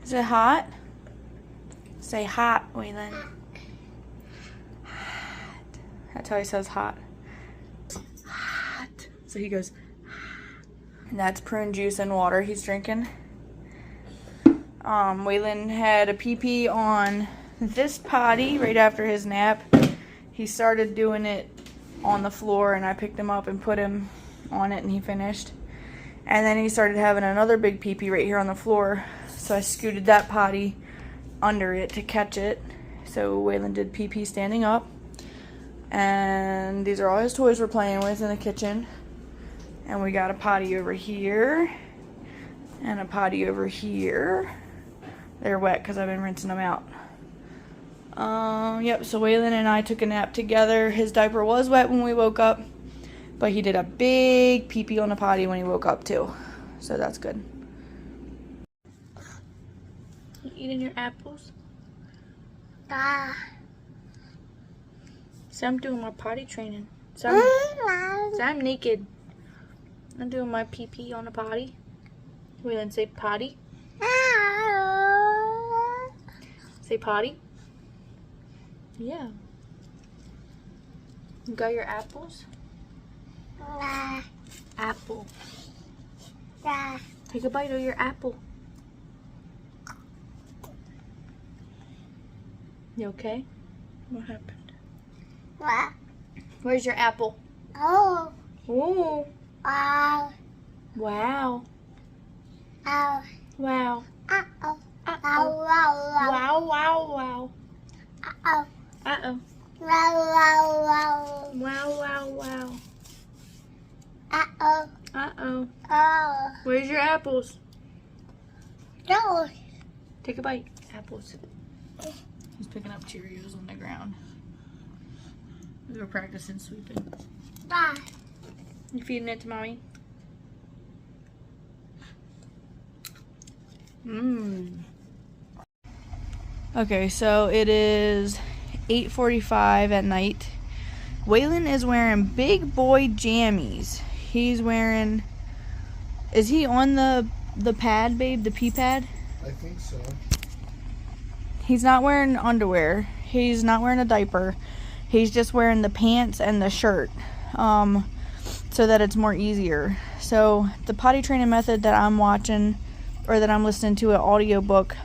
Is it hot? Say hot, Waylon. Hot. That's how he says hot. Hot. So he goes, and that's prune juice and water he's drinking. Waylon had a pee-pee on this potty right after his nap. He started doing it on the floor, and I picked him up and put him on it, and he finished. And then he started having another big pee-pee right here on the floor, so I scooted that potty under it to catch it. So Waylon did pee-pee standing up. And these are all his toys we're playing with in the kitchen. And we got a potty over here and a potty over here. They're wet because I've been rinsing them out. Yep, so Waylon and I took a nap together. His diaper was wet when we woke up, but he did a big pee-pee on the potty when he woke up too. So that's good. You eating your apples? So I'm doing my potty training. So I'm naked. I'm doing my pee-pee on the potty. Waylon, say potty. Say potty. Yeah. You got your apples? Apple. Take a bite of your apple. You okay? What happened? What? Where's your apple? Oh. Ooh. Wow. Wow. Ow. Wow. Uh-oh. Uh-oh. Wow, wow, Wow, wow, wow. wow. Uh-oh. Wow, wow, wow. Wow, wow, wow. Uh-oh. Uh-oh. Oh. Where's your apples? No. Take a bite. Apples. He's picking up Cheerios on the ground. We were practicing sweeping. Bye. You feeding it to mommy? Mmm. Okay, so it is 8:45 at night. Waylon is wearing big boy jammies. He's wearing... Is he on the pad, babe? The pee pad? I think so. He's not wearing underwear. He's not wearing a diaper. He's just wearing the pants and the shirt, so that it's more easier. So the potty training method that I'm watching, or that I'm listening to an audiobook,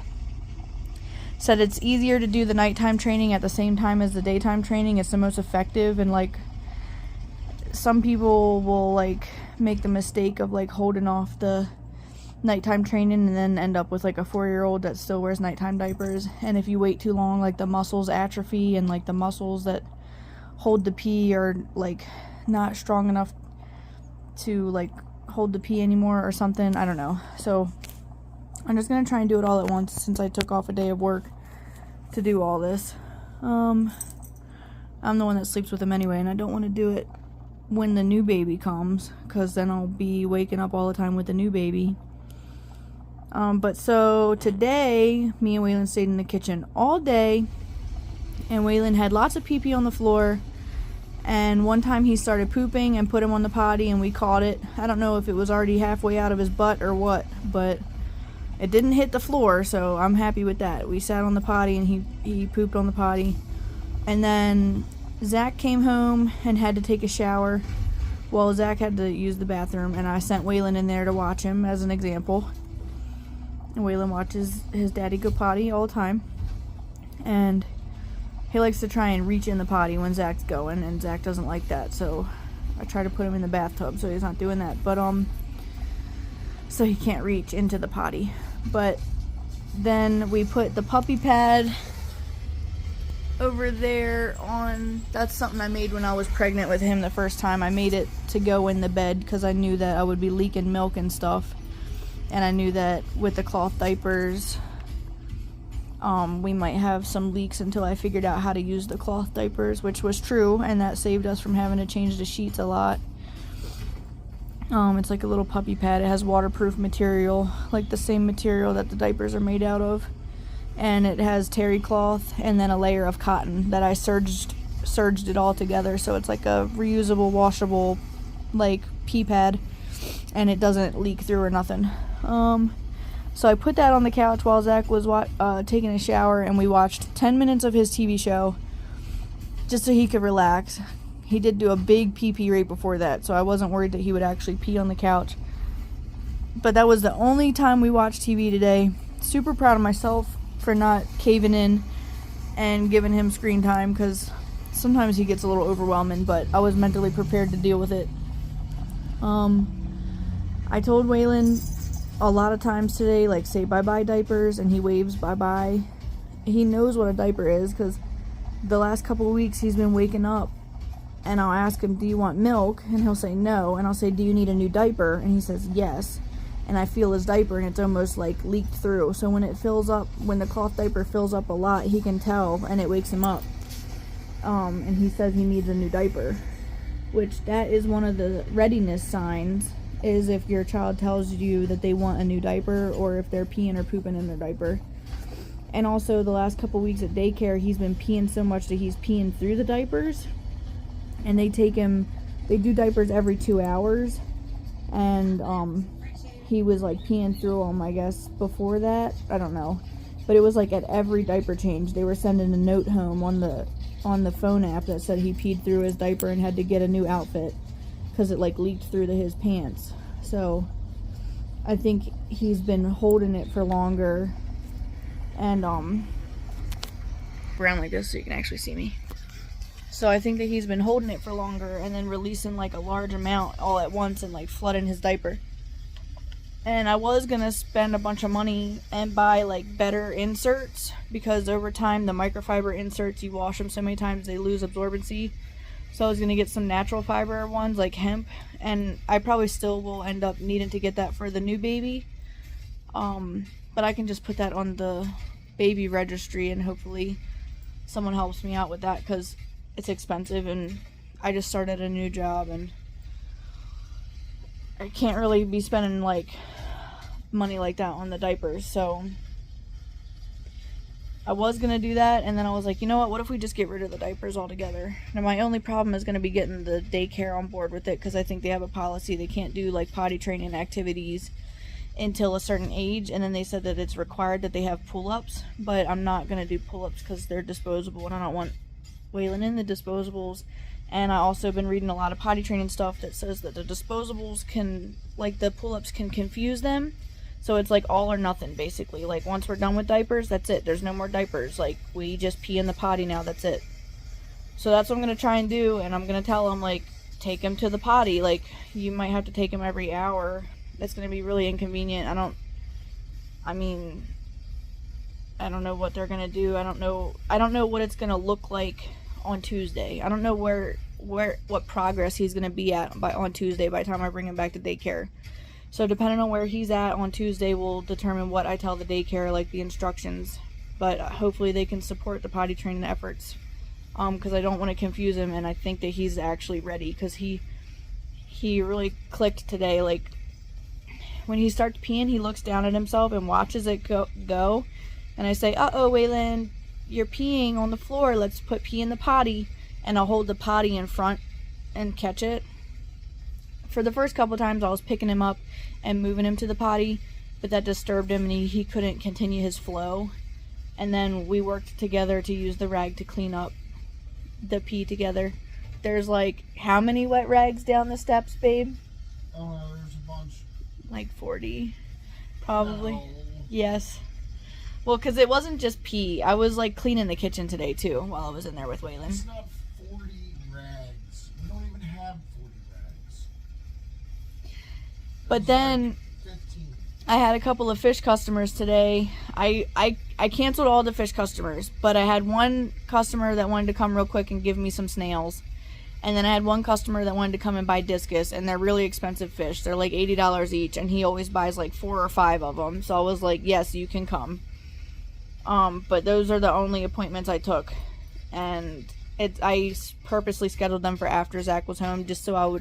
said it's easier to do the nighttime training at the same time as the daytime training. It's the most effective, and like some people will like make the mistake of like holding off the nighttime training and then end up with like a 4-year-old that still wears nighttime diapers. And if you wait too long, like the muscles atrophy, and like the muscles that hold the pee are like not strong enough to like hold the pee anymore or something. I don't know. So I'm just gonna try and do it all at once since I took off a day of work to do all this. I'm the one that sleeps with him anyway, and I don't want to do it when the new baby comes, because then I'll be waking up all the time with the new baby. But so today, me and Waylon stayed in the kitchen all day, and Waylon had lots of pee-pee on the floor, and one time he started pooping and put him on the potty, and we caught it. I don't know if it was already halfway out of his butt or what, but it didn't hit the floor, so I'm happy with that. We sat on the potty, and he pooped on the potty. And then Zach came home and had to take a shower. Well, Zach had to use the bathroom, and I sent Waylon in there to watch him as an example. And Waylon watches his daddy go potty all the time. And he likes to try and reach in the potty when Zach's going, and Zach doesn't like that, so I try to put him in the bathtub so he's not doing that. But so he can't reach into the potty. But then we put the puppy pad over there on... That's something I made when I was pregnant with him the first time. I made it to go in the bed because I knew that I would be leaking milk and stuff. And I knew that with the cloth diapers, we might have some leaks until I figured out how to use the cloth diapers, which was true, and that saved us from having to change the sheets a lot. It's like a little puppy pad. It has waterproof material, like the same material that the diapers are made out of. And it has terry cloth and then a layer of cotton that I serged it all together, so it's like a reusable, washable, like pee pad, and it doesn't leak through or nothing. So I put that on the couch while Zach was taking a shower, and we watched 10 minutes of his TV show just so he could relax. He did do a big pee-pee right before that, so I wasn't worried that he would actually pee on the couch. But that was the only time we watched TV today. Super proud of myself for not caving in and giving him screen time, because sometimes he gets a little overwhelming, but I was mentally prepared to deal with it. I told Waylon a lot of times today, like, say bye-bye diapers, and he waves bye-bye. He knows what a diaper is, because the last couple of weeks he's been waking up, and I'll ask him, do you want milk? And he'll say no, and I'll say, do you need a new diaper? And he says yes. And I feel his diaper, and it's almost like leaked through. So when it fills up, when the cloth diaper fills up a lot, he can tell, and it wakes him up. And he says he needs a new diaper, which that is one of the readiness signs, is if your child tells you that they want a new diaper, or if they're peeing or pooping in their diaper. And also the last couple weeks at daycare, he's been peeing so much that he's peeing through the diapers, and they do diapers every 2 hours, and he was like peeing through them, I guess, before that. I don't know, but it was like at every diaper change they were sending a note home on the phone app that said he peed through his diaper and had to get a new outfit because it like leaked through to his pants. So I think he's been holding it for longer, and around like this so you can actually see me. So I think that he's been holding it for longer and then releasing like a large amount all at once and like flooding his diaper. And I was gonna spend a bunch of money and buy like better inserts, because over time the microfiber inserts, you wash them so many times they lose absorbency. So I was gonna get some natural fiber ones like hemp, and I probably still will end up needing to get that for the new baby. But I can just put that on the baby registry, and hopefully someone helps me out with that, because it's expensive and I just started a new job and I can't really be spending like money like that on the diapers. So I was gonna do that, and then I was like, you know what if we just get rid of the diapers altogether? Now my only problem is gonna be getting the daycare on board with it, because I think they have a policy they can't do like potty training activities until a certain age, and then they said that it's required that they have pull-ups, but I'm not gonna do pull-ups because they're disposable and I don't want Waylon in the disposables. And I also been reading a lot of potty training stuff that says that the disposables can, like the pull-ups can confuse them. So it's like all or nothing, basically. Like once we're done with diapers, that's it. There's no more diapers. Like we just pee in the potty now, that's it. So that's what I'm going to try and do. And I'm going to tell them, like, take him to the potty. Like you might have to take him every hour. That's going to be really inconvenient. I don't know what they're going to do. I don't know what it's going to look like on Tuesday. I don't know what progress he's going to be at on Tuesday by the time I bring him back to daycare. So depending on where he's at on Tuesday will determine what I tell the daycare, like the instructions. But hopefully they can support the potty training efforts, because I don't want to confuse him, and I think that he's actually ready, because he really clicked today. Like when he starts peeing, he looks down at himself and watches it go, and I say, uh-oh, Waylon, you're peeing on the floor, let's put pee in the potty. And I'll hold the potty in front and catch it. For the first couple times I was picking him up and moving him to the potty, but that disturbed him and he couldn't continue his flow. And then we worked together to use the rag to clean up the pee together. There's like how many wet rags down the steps, babe? Oh, there's a bunch. Like 40 probably. No. Yes. Well, because it wasn't just pee. I was like cleaning the kitchen today too while I was in there with Waylon. It's not 40 rags. We don't even have 40 rags. But then like 15. I had a couple of fish customers today. I canceled all the fish customers, but I had one customer that wanted to come real quick and give me some snails. And then I had one customer that wanted to come and buy discus, and they're really expensive fish. They're like $80 each, and he always buys like 4 or 5 of them. So I was like, yes, you can come. But those are the only appointments I took, and I purposely scheduled them for after Zach was home, just so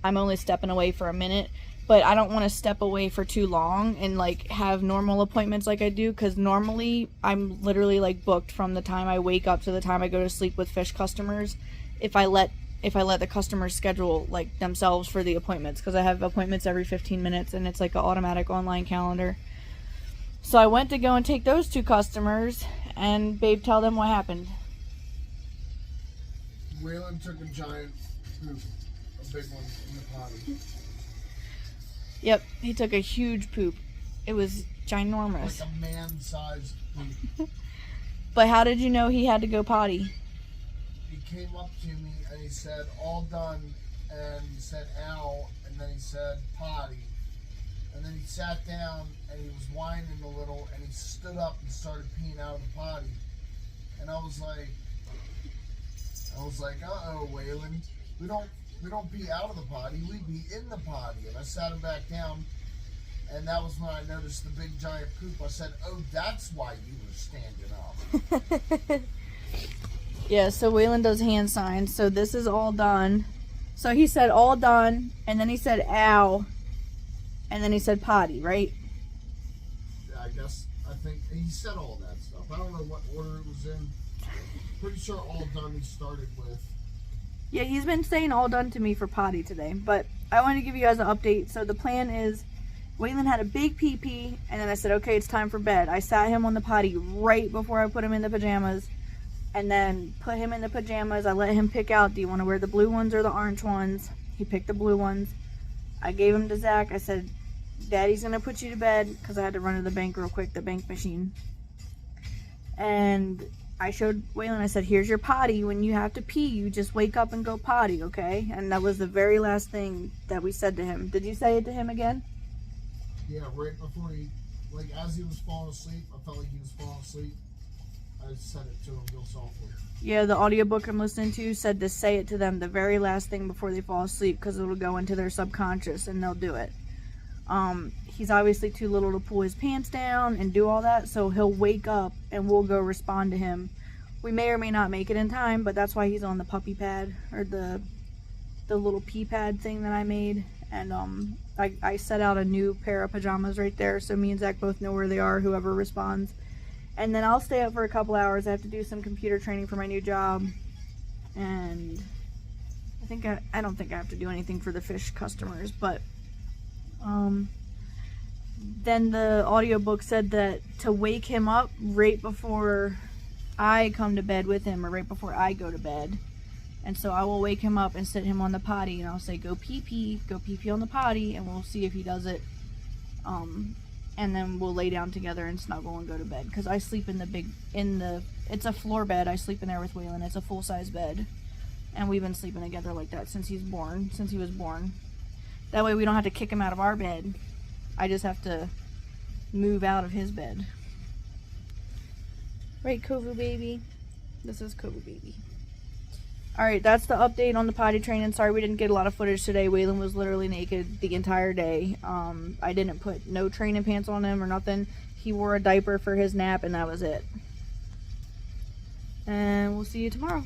I'm only stepping away for a minute, but I don't want to step away for too long and like have normal appointments like I do, because normally I'm literally like booked from the time I wake up to the time I go to sleep with fish customers, if I let the customers schedule like themselves for the appointments, because I have appointments every 15 minutes and it's like an automatic online calendar. So I went to go and take those 2 customers, and babe, tell them what happened. Waylon took a giant poop, a big one, in the potty. Yep, he took a huge poop. It was ginormous. Like a man-sized poop. But how did you know he had to go potty? He came up to me and he said, all done, and he said, ow, and then he said, potty. And then he sat down and he was whining a little and he stood up and started peeing out of the potty. And I was like, uh-oh, Waylon, we don't pee out of the potty, we pee in the potty. And I sat him back down, and that was when I noticed the big giant poop. I said, oh, that's why you were standing up. Yeah, so Waylon does hand signs. So this is all done. So he said all done, and then he said ow, and then he said potty, right? Yeah, I think he said all that stuff. I don't know what order it was in. Pretty sure all done he started with. Yeah, he's been saying all done to me for potty today, but I wanted to give you guys an update. So the plan is, Waylon had a big pee-pee, and then I said, okay, it's time for bed. I sat him on the potty right before I put him in the pajamas, and then put him in the pajamas. I let him pick out, do you want to wear the blue ones or the orange ones? He picked the blue ones. I gave him to Zach. I said, Daddy's going to put you to bed, because I had to run to the bank real quick, the bank machine. And I showed Waylon, I said, here's your potty. When you have to pee, you just wake up and go potty, okay? And that was the very last thing that we said to him. Did you say it to him again? Yeah, right before he, like, as he was falling asleep, I felt like he was falling asleep. I said it to him real softly. Yeah, the audiobook I'm listening to said to say it to them the very last thing before they fall asleep, because it'll go into their subconscious and they'll do it. He's obviously too little to pull his pants down and do all that, so he'll wake up and we'll go respond to him. We may or may not make it in time, but that's why he's on the puppy pad, or the little pee pad thing that I made. And I set out a new pair of pajamas right there, so me and Zach both know where they are, whoever responds. And then I'll stay up for a couple hours. I have to do some computer training for my new job, and I don't think I have to do anything for the fish customers, but then the audiobook said that to wake him up right before I come to bed with him, or right before I go to bed. And so I will wake him up and sit him on the potty, and I'll say, go pee-pee on the potty, and we'll see if he does it. And then we'll lay down together and snuggle and go to bed. Because I sleep it's a floor bed. I sleep in there with Waylon. It's a full-size bed. And we've been sleeping together like that since he was born. That way we don't have to kick him out of our bed. I just have to move out of his bed. Right, Kovu baby? This is Kovu baby. Alright, that's the update on the potty training. Sorry we didn't get a lot of footage today. Waylon was literally naked the entire day. I didn't put no training pants on him or nothing. He wore a diaper for his nap, and that was it. And we'll see you tomorrow.